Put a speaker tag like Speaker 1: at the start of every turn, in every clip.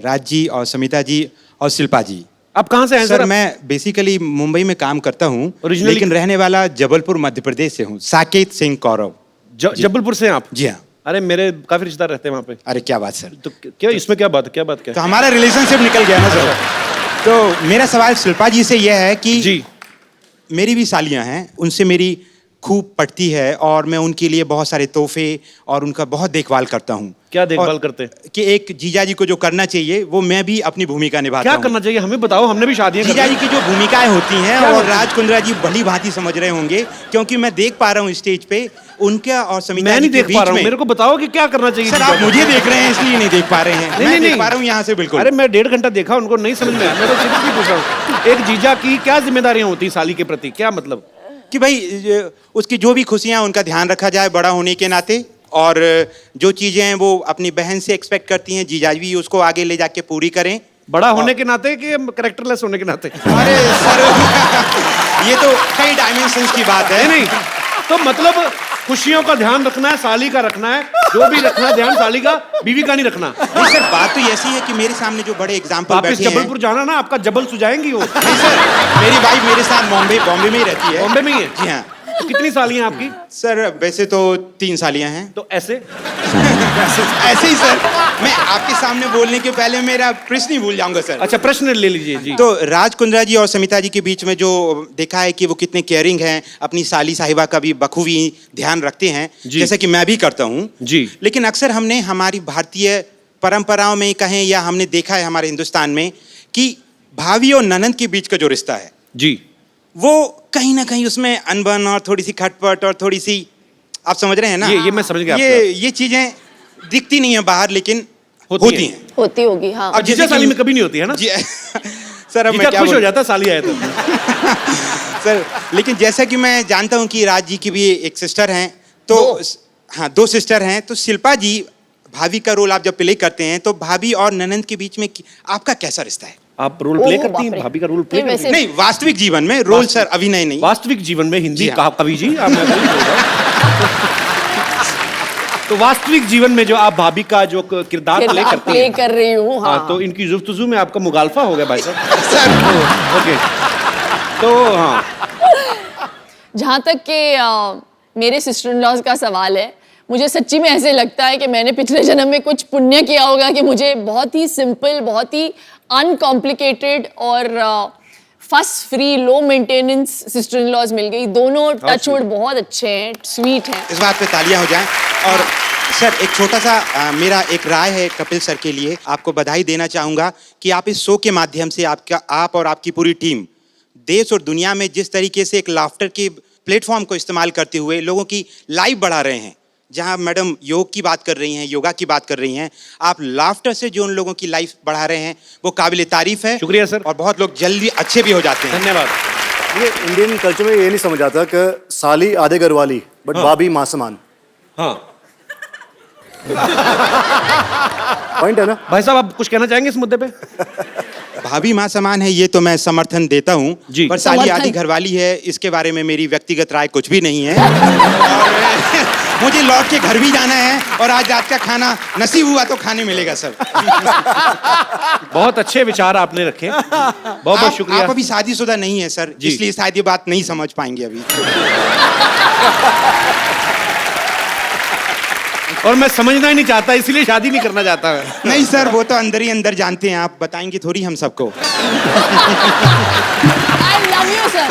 Speaker 1: राज जी और समिता जी और शिल्पा जी।
Speaker 2: आप कहाँ से हैं
Speaker 1: सर? मैं बेसिकली मुंबई में काम करता हूँ, लेकिन रहने वाला जबलपुर मध्य प्रदेश से हूँ। साकेत सिंह कौरव।
Speaker 2: जबलपुर से हैं आप?
Speaker 1: जी हाँ।
Speaker 2: अरे मेरे काफी रिश्तेदार रहते हैं वहाँ पे।
Speaker 1: अरे क्या बात सर।
Speaker 2: तो क्या इसमें क्या बात है?
Speaker 1: तो हमारा रिलेशनशिप निकल गया ना सर। तो मेरा सवाल शिल्पा जी से यह है कि
Speaker 2: जी,
Speaker 1: मेरी भी सालियाँ हैं, उनसे मेरी खूब पटती है और मैं उनके लिए बहुत सारे तोहफे और उनका बहुत देखभाल करता हूँ।
Speaker 2: क्या देखभाल करते हैं?
Speaker 1: कि एक जीजा जी को जो करना चाहिए वो मैं भी अपनी भूमिका निभाता
Speaker 2: क्या
Speaker 1: हूँ।
Speaker 2: करना चाहिए हमें बताओ, हमने भी शादी
Speaker 1: जीजा जी की जो भूमिकाएं होती हैं
Speaker 2: क्या
Speaker 1: और
Speaker 2: होती हैं?
Speaker 1: राज कुंद्रा जी भली भांति समझ रहे होंगे, क्योंकि मैं देख पा रहा हूँ स्टेज पे उनका और समिता
Speaker 2: मैं
Speaker 1: जी
Speaker 2: नहीं
Speaker 1: के
Speaker 2: देख
Speaker 1: बीच
Speaker 2: पा रहा हूँ,
Speaker 1: में।
Speaker 2: मेरे को बताओ कि क्या करना चाहिए।
Speaker 1: सर आप मुझे देख रहे हैं इसलिए नहीं देख पा रहे हैं। मैं देख पा रहा हूँ यहाँ से बिल्कुल।
Speaker 2: अरे मैं 1.5 घंटा देखा, उनको नहीं समझ में आया। मैं तो सिर्फ ही पूछ रहा हूँ, एक जीजा की क्या जिम्मेदारियां होती हैं साली के प्रति, क्या मतलब?
Speaker 1: कि भाई उसकी जो भी खुशियां उनका ध्यान रखा जाए बड़ा होने के नाते, और जो चीजें हैं वो अपनी बहन से एक्सपेक्ट करती हैं, जीजा भी उसको आगे ले जाके पूरी करें।
Speaker 2: बड़ा होने के नाते कि कैरेक्टरलेस होने के नाते?
Speaker 1: अरे सर ये तो कई डायमेंशंस की बात है।
Speaker 2: नहीं तो मतलब खुशियों का ध्यान रखना है, साली का रखना है, जो भी रखना है ध्यान साली का, बीवी का नहीं रखना।
Speaker 1: नहीं सर, बात तो ऐसी है कि मेरे सामने जो बड़े एग्जाम्पल बैठे हैं।
Speaker 2: जबलपुर जाना ना, आपका जबल सुझाएंगी वो।
Speaker 1: नहीं सर, मेरी वाइफ मेरे साथ बॉम्बे में ही रहती है।
Speaker 2: बॉम्बे में ही है?
Speaker 1: जी हाँ।
Speaker 2: तो कितनी सालियां आपकी?
Speaker 1: सर वैसे तो 3 सालियां हैं।
Speaker 2: तो ऐसे
Speaker 1: ऐसे ही सर, मैं आपके सामने बोलने के पहले मेरा प्रश्न ही भूल जाऊंगा सर।
Speaker 2: अच्छा प्रश्न ले लीजिए जी।
Speaker 1: तो राज कुंद्रा जी और समिता जी के बीच में जो देखा है कि वो कितने केयरिंग हैं, अपनी साली साहिबा का भी बखूबी ध्यान रखते हैं, जैसे कि मैं भी करता हूँ
Speaker 2: जी।
Speaker 1: लेकिन अक्सर हमने हमारी भारतीय परंपराओं में कहें या हमने देखा है हमारे हिंदुस्तान में कि भाभी और ननंद के बीच का जो रिश्ता है
Speaker 2: जी,
Speaker 1: वो कहीं ना कहीं उसमें अनबन और थोड़ी सी खटपट और थोड़ी सी, आप समझ रहे हैं ना?
Speaker 2: ये मैं समझ गया।
Speaker 1: ये चीजें दिखती नहीं है बाहर, लेकिन होती हैं।
Speaker 3: होती होगी हाँ।
Speaker 2: अब जीजा साली में कभी नहीं होती है ना?
Speaker 1: सर अब मैं क्या
Speaker 2: खुश हो जाता साली आए तो।
Speaker 1: सर लेकिन जैसा कि मैं जानता हूँ कि राज जी की भी एक सिस्टर हैं, तो हाँ 2 सिस्टर हैं, तो शिल्पा जी भाभी का रोल आप जब प्ले करते हैं तो भाभी और ननंद के बीच में आपका कैसा रिश्ता है?
Speaker 2: आप रोल प्ले करती हैं? भाभी का रोल प्ले करती हैं?
Speaker 1: नहीं, वास्तविक जीवन में रोल सर, अभिनय नहीं।
Speaker 2: वास्तविक जीवन में हिंदी
Speaker 1: जी हाँ।
Speaker 2: कवि जी आप तो वास्तविक जीवन में जो आप भाभी का जो किरदार प्ले करती हैं,
Speaker 3: कर रही हूँ हाँ।
Speaker 2: तो इनकी जुफ्तजू में आपका मुगालफा हो गया भाई साहब। ओके तो हाँ,
Speaker 3: जहाँ तक कि मेरे सिस्टर इन लॉज का सवाल है, मुझे सच्ची में ऐसे लगता है कि मैंने पिछले जन्म में कुछ पुण्य किया होगा कि मुझे बहुत ही सिंपल, बहुत ही अनकॉम्प्लिकेटेड और fuss free, low maintenance sister in laws मिल गई। दोनों टचवुड बहुत अच्छे हैं, स्वीट हैं।
Speaker 1: इस बात पे तालियां हो जाएं। और सर एक छोटा सा मेरा एक राय है कपिल सर के लिए, आपको बधाई देना चाहूंगा कि आप इस शो के माध्यम से आप और आपकी पूरी टीम देश और दुनिया में जिस तरीके से एक लाफ्टर के प्लेटफॉर्म को इस्तेमाल करते हुए लोगों की लाइफ बढ़ा रहे हैं। जहां मैडम योग की बात कर रही हैं, योगा की बात कर रही हैं, आप लाफ्टर से जो उन लोगों की लाइफ बढ़ा रहे हैं वो काबिल तारीफ है।
Speaker 2: शुक्रिया सर।
Speaker 1: और बहुत लोग जल्दी अच्छे भी हो जाते हैं।
Speaker 2: धन्यवाद।
Speaker 4: ये इंडियन कल्चर में ये नहीं समझ आता कि साली आधे घर वाली बट भाभी मां समान।
Speaker 2: हाँ
Speaker 4: पॉइंट है ना
Speaker 2: भाई साहब, आप कुछ कहना चाहेंगे इस मुद्दे पे?
Speaker 1: भाभी माँ समान है, ये तो मैं समर्थन देता हूँ, पर साली आधी घरवाली है, इसके बारे में मेरी व्यक्तिगत राय कुछ भी नहीं है। और मुझे लौट के घर भी जाना है और आज रात का खाना नसीब हुआ तो खाने मिलेगा सर।
Speaker 2: बहुत अच्छे विचार आपने रखे, बहुत बहुत शुक्रिया।
Speaker 1: आप अभी शादीशुदा नहीं है सर, इसलिए शायद ये बात नहीं समझ पाएंगे अभी।
Speaker 2: और मैं समझना ही नहीं चाहता, इसलिए शादी नहीं करना चाहता मैं।
Speaker 1: नहीं सर, वो तो अंदर ही अंदर जानते हैं, आप बताएंगे थोड़ी हम सबको।
Speaker 3: I love you, sir.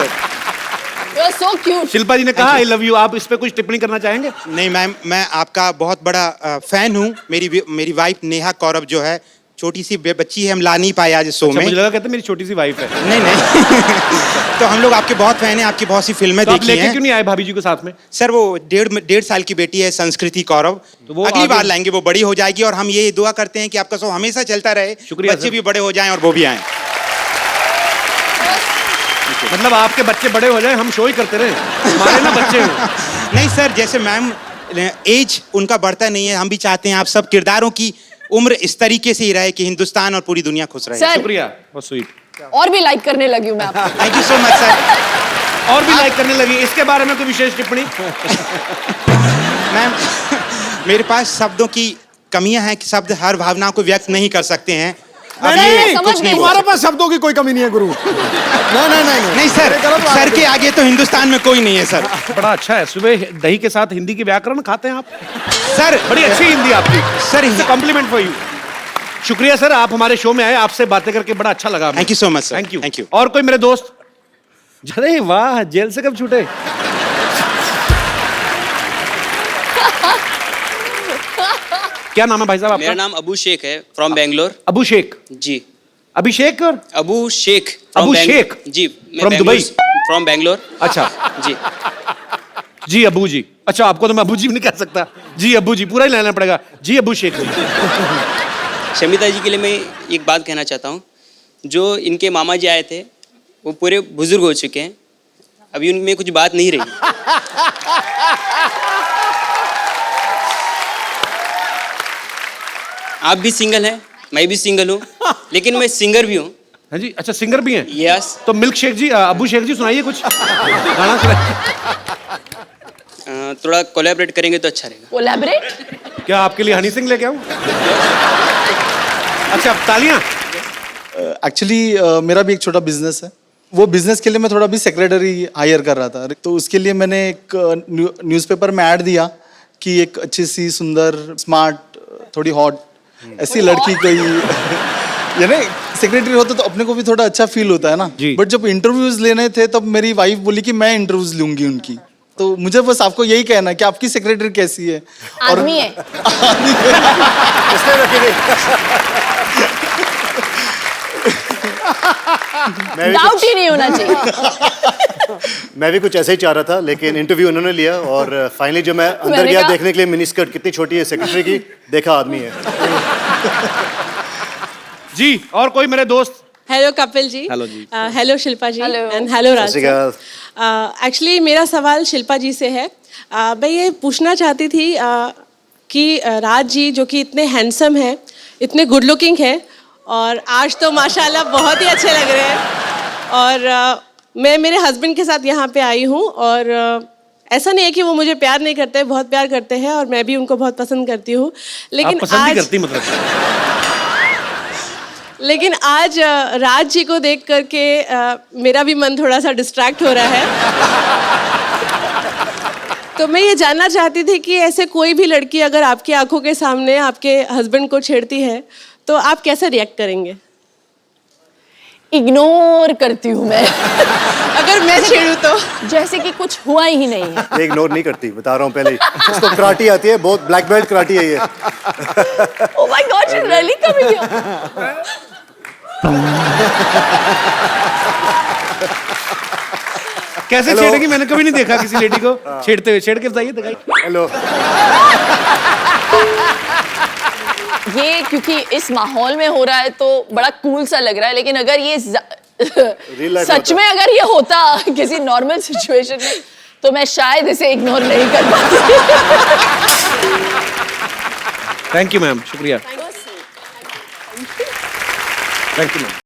Speaker 3: You're so cute.
Speaker 2: Shilpa जी ने कहा आई लव यू, आप इस पे कुछ टिप्पणी करना चाहेंगे?
Speaker 1: नहीं मैम, मैं आपका बहुत बड़ा फैन हूँ। मेरी वाइफ नेहा कौरव जो है, छोटी सी बच्ची है, हम ला नहीं पाए आज शो में।
Speaker 2: मुझे लगा कहते मेरी छोटी सी वाइफ है।
Speaker 1: नहीं तो हम लोग आपके बहुत फैन हैं, आपकी बहुत सी फिल्में
Speaker 2: तो
Speaker 1: देखी हैं।
Speaker 2: क्यों नहीं आए भाभी जी को साथ में?
Speaker 1: सर वो 1.5 साल की बेटी है संस्कृति कौरव, तो वो अगली बार लाएंगे, वो बड़ी हो जाएगी और हम ये दुआ करते हैं कि आपका शो हमेशा चलता रहे, बच्चे भी बड़े हो जाएं और वो भी आएं।
Speaker 2: मतलब आपके बच्चे बड़े हो जाएं, हम शो ही करते रहे, हमारे ना बच्चे हो।
Speaker 1: नहीं सर, जैसे मैम एज उनका बढ़ता नहीं है, हम भी चाहते हैं आप सब किरदारों की उम्र इस तरीके से ही रहे कि हिंदुस्तान और पूरी दुनिया खुश रहे।
Speaker 2: शुक्रिया, बहुत स्वीट।
Speaker 3: और भी लाइक करने लगी हूँ मैं आपको।
Speaker 1: Thank you so much sir.
Speaker 2: और भी लाइक करने लगी, इसके बारे में कोई विशेष टिप्पणी?
Speaker 1: मैम मेरे पास शब्दों की कमियां हैं कि शब्द हर भावना को व्यक्त नहीं कर सकते हैं, अब
Speaker 4: नहीं,
Speaker 1: ये
Speaker 4: नहीं,
Speaker 3: समझ
Speaker 1: कुछ नहीं
Speaker 3: गई।
Speaker 1: बोल
Speaker 4: तुम्हारे पास शब्दों की कोई कमी नहीं है गुरु। नहीं
Speaker 1: नहीं सर, सर के आगे तो हिंदुस्तान में कोई नहीं है सर।
Speaker 2: बड़ा अच्छा है, सुबह दही के साथ हिंदी की व्याकरण खाते हैं आप।
Speaker 1: सर
Speaker 2: बड़ी अच्छी हिंदी आपकी
Speaker 1: सर,
Speaker 2: कॉम्प्लीमेंट फॉर यू। शुक्रिया सर, आप हमारे शो में आए, आपसे बातें करके बड़ा अच्छा लगा।
Speaker 1: Thank you so much sir.
Speaker 2: Thank you.
Speaker 1: Thank you.
Speaker 2: और कोई मेरे दोस्त? अरे वाह, जेल से कब छूटे? क्या नाम है भाई साहब
Speaker 5: मेरा
Speaker 2: आपका?
Speaker 5: नाम अबू शेख है, फ्रॉम बेंगलोर।
Speaker 2: अबू शेख।
Speaker 5: जी,
Speaker 2: अभिषेक और
Speaker 5: अबू शेख
Speaker 2: अबू शेख?
Speaker 5: जी,
Speaker 2: From दुबई?
Speaker 5: फ्रॉम बेंगलोर।
Speaker 2: अच्छा
Speaker 5: जी,
Speaker 2: जी अबू जी। अच्छा, आपको तो मैं अबू जी भी नहीं कह सकता। जी अबू जी पूरा ही लेना पड़ेगा। जी अबू शेख जी।
Speaker 5: शमिता जी के लिए मैं एक बात कहना चाहता हूँ। जो इनके मामा जी आए थे वो पूरे बुजुर्ग हो चुके हैं, अभी उनमें कुछ बात नहीं रही। आप भी सिंगल हैं, मैं भी सिंगल हूँ, लेकिन मैं सिंगर भी हूँ।
Speaker 2: हाँ जी, अच्छा सिंगर भी हैं?
Speaker 5: यस।
Speaker 2: तो मिल्क शेख जी, अबू शेख जी सुनाइए कुछ गाना सुनाइए।
Speaker 5: थोड़ा कोलैबोरेट करेंगे तो अच्छा रहेगा।
Speaker 3: कोलैबोरेट?
Speaker 2: क्या आपके लिए हनी सिंह लेके आऊं? अच्छा, तालियां।
Speaker 6: एक्चुअली मेरा भी एक छोटा बिजनेस है। वो बिजनेस के लिए मैं थोड़ा भी सेक्रेटरी हायर कर रहा था, तो उसके लिए मैंने एक न्यूज़पेपर में ऐड दिया कि एक अच्छी सी सुंदर स्मार्ट थोड़ी हॉट ऐसी लड़की कोई यानी सेक्रेटरी होता तो अपने को भी थोड़ा अच्छा फील होता है ना।
Speaker 2: जी।
Speaker 6: बट जब इंटरव्यूज लेने थे तब मेरी वाइफ बोली कि मैं इंटरव्यूज लूंगी उनकी, तो मुझे बस आपको यही कहना है कि आपकी सेक्रेटरी कैसी है।
Speaker 3: आदमी है?
Speaker 4: इसलिए रखी गई।
Speaker 3: डाउट ही नहीं होना चाहिए।
Speaker 4: मैं भी कुछ ऐसे ही चाह रहा था, लेकिन इंटरव्यू उन्होंने लिया और फाइनली जब मैं अंदर
Speaker 3: मैंने
Speaker 4: गया
Speaker 3: कहा-
Speaker 4: देखने के लिए मिनी स्कर्ट कितनी छोटी है सेक्रेटरी की, देखा आदमी है।
Speaker 2: जी, और कोई मेरे दोस्त?
Speaker 7: Hello Kapil ji.
Speaker 2: Hello ji.
Speaker 7: Hello Shilpa ji.
Speaker 3: Hello.
Speaker 7: And hello Raj
Speaker 4: सत श्री अकाल।
Speaker 7: एक्चुअली मेरा सवाल शिल्पा जी से है। मैं ये पूछना चाहती थी कि राज जी जो कि इतने हैंडसम हैं, इतने गुड लुकिंग हैं, और आज तो माशाल्लाह बहुत ही अच्छे लग रहे हैं। और मैं मेरे हस्बैंड के साथ यहाँ पे आई हूँ, और ऐसा नहीं है कि वो मुझे प्यार नहीं करते, बहुत प्यार करते हैं, और मैं भी उनको बहुत पसंद करती हूँ। लेकिन
Speaker 2: आप पसंद
Speaker 7: आज
Speaker 2: नहीं करती मतलब?
Speaker 7: लेकिन आज राज जी को देख करके मेरा भी मन थोड़ा सा डिस्ट्रैक्ट हो रहा है। तो मैं ये जानना चाहती थी कि ऐसे कोई भी लड़की अगर आपकी आंखों के सामने आपके हस्बैंड को छेड़ती है तो आप कैसे रिएक्ट करेंगे?
Speaker 3: इग्नोर करती हूँ मैं।
Speaker 7: अगर मैं छेड़ूं तो?
Speaker 3: जैसे कि कुछ हुआ ही नहीं है।
Speaker 4: ये इग्नोर नहीं करती, बता रहा हूँ पहले ही। इसको कराटी आती है, बहुत ब्लैक बेल्ट कराटी है ये।
Speaker 3: Oh my God, she's really coming here.
Speaker 2: कैसे
Speaker 4: Hello.
Speaker 2: छेड़ेगी? मैंने कभी नहीं देखा किसी लेडी को छेड़ते हुए। छेड़ के बताइए, दिखाइए।
Speaker 4: हेलो।
Speaker 3: ये क्योंकि इस माहौल में हो रहा है तो बड़ा कूल सा लग रहा है, लेकिन अगर ये
Speaker 4: Real life
Speaker 3: सच
Speaker 4: होता।
Speaker 3: में अगर ये होता किसी नॉर्मल सिचुएशन में तो मैं शायद इसे इग्नोर नहीं कर पाती।
Speaker 2: थैंक यू मैम, शुक्रिया। Thank you ma'am.